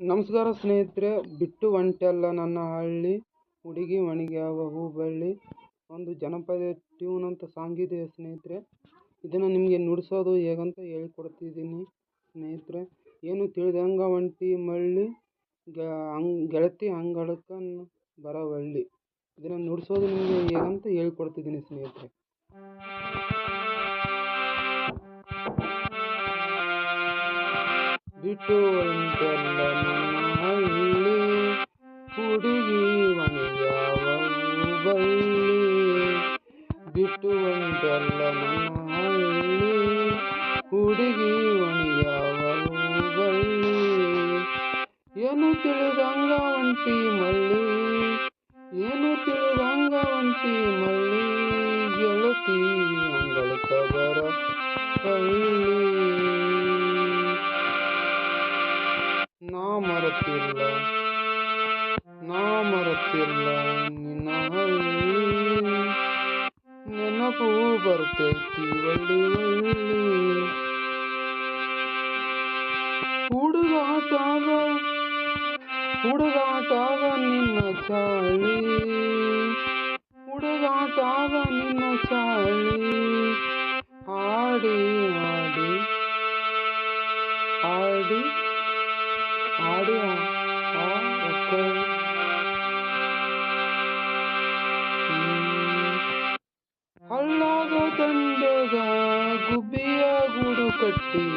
ನಮಸ್ಕಾರ ಸ್ನೇಹಿತರೆ, ಬಿಟ್ಟು ಹೊಂಟೆಲ್ಲ ನನ್ನ ಹಳ್ಳಿ, ಹುಡುಗಿ ಒಣಗ್ಯಾವ ಹೂಬಳ್ಳಿ. ಒಂದು ಜನಪದ ಟ್ಯೂನ್ ಅಂತ ಸಾಂಗ್ ಇದೆ ಸ್ನೇಹಿತರೆ. ಇದನ್ನು ನಿಮಗೆ ನುಡಿಸೋದು ಹೇಗಂತ ಹೇಳಿಕೊಡ್ತಿದ್ದೀನಿ ಸ್ನೇಹಿತರೆ. ಏನು ತಿಳಿದಂಗ ಒಂಟಿ ಮಳ್ಳಿ, ಗೆಳತಿ ಅಂಗಳಕ್ಕ ಬರವಳ್ಳಿ. ಇದನ್ನು ನುಡಿಸೋದು ನಿಮಗೆ ಹೇಗಂತ ಹೇಳಿಕೊಡ್ತಿದ್ದೀನಿ ಸ್ನೇಹಿತರೆ. ಬಿಟ್ಟು ಹೊಂಟೆಲ್ಲ ನನ್ನ ಹಳ್ಳಿ, ಹುಡುಗಿ ಒಣಗ್ಯಾವ ಹೂಬಳ್ಳಿ. ಬಿಟ್ಟು ಹೊಂಟೆಲ್ಲ ನನ್ನ ಹಳ್ಳಿ, ಹುಡುಗಿ ಒಣಗ್ಯಾವ ಹೂಬಳ್ಳಿ. ಏನು ತಿಳಿದಂಗ ಒಂಟಿ ಮಳ್ಳಿ, ಏನು ತಿಳಿದಂಗ ಒಂಟಿ ಮಳ್ಳಿ, ಗೆಳತಿ ಅಂಗಳಕ್ಕ ಬರವಳ್ಳಿ. ನಾ ಮರೆತಿಲ್ಲ ನಿನ್ನ ಹಳ್ಳಿ, ನೆನಪು ಬರ್ತೈತಿ ಒಳ್ಳಿ ಒಳ್ಳಿ. ಹುಡುಗಾಟಾಗ ನಿನ್ನ ಚಾಳಿ, ಹುಡುಗಾಟಾಗ ನಿನ್ನ ಚಾಳಿ. ಹಾಡಿ ಹಾಡಿ ಹಾಡಿ ಹಾಡಿ ಹಳ್ಳದ ದಂಡೆಗ ಗುಬ್ಬಿಯ ಗೂಡು ಕಟ್ಟಿ,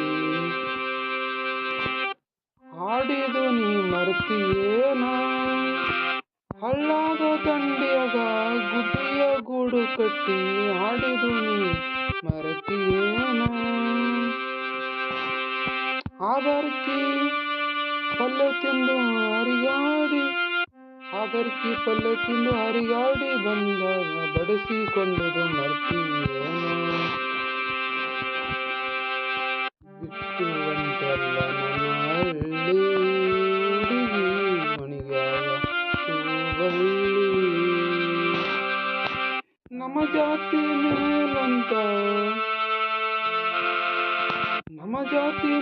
ಹಾಡಿದು ನೀ ಮರ್ತಿಯೇನ? ಹಳ್ಳದ ದಂಡೆಗ ಗುಬ್ಬಿಯ ಗೂಡು ಕಟ್ಟಿ, ಹಾಡಿದು ನೀ ಮರ್ತಿಯೇನ? ಆದರ್ಕಿ ಪಲ್ಲೆ ತಿಂದು ಹರಿಗಾಡಿ ಬಂದಾಗ ಬಡಿಸಿಕೊಂಡುದು ಮರ್ತಿಯೇನ? ಬಿಟ್ಟು ಹೊಂಟೆಲ್ಲ ನನ್ನ ಹಳ್ಳಿ, ಹುಡುಗಿ ಒಣಗ್ಯಾವ ಹೂಬಳ್ಳಿ. ನಮ್ಮ ಜಾತಿ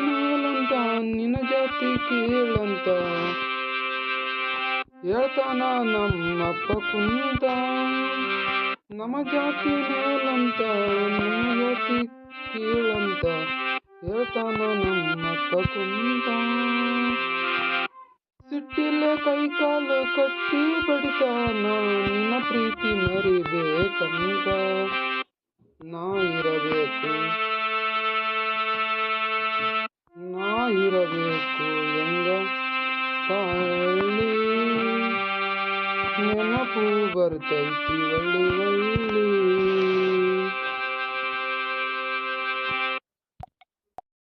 ಮೇಲಂತ ನಿನ್ನ ಜಾತಿ ಕೀಳಂತ ಹೇಳ್ತಾನ ನಮ್ಮಪ್ಪ ಕುಂತ. ನಮ್ಮ ಜಾತಿ ಮೇಲಂತ ನಿನ್ನ ಜಾತಿ ಕೀಳಂತ ಹೇಳ್ತಾನ ನಮ್ಮಪ್ಪ ಕುಂತ. ಸಿಟ್ಟಿಲೆ ಕೈಕಾಲು ಕಟ್ಟಿ ಬಡಿತಾನ ನಿನ್ನ ಪ್ರೀತಿ ಮರಿಬೇಕಂತ. ನಾ ಇರಬೇಕು ಹೆಂಗ ತಾಳಿ, ನೆನಪು ಬರ್ತೈತಿ ಒಳ್ಳಿ ಒಳ್ಳಿ.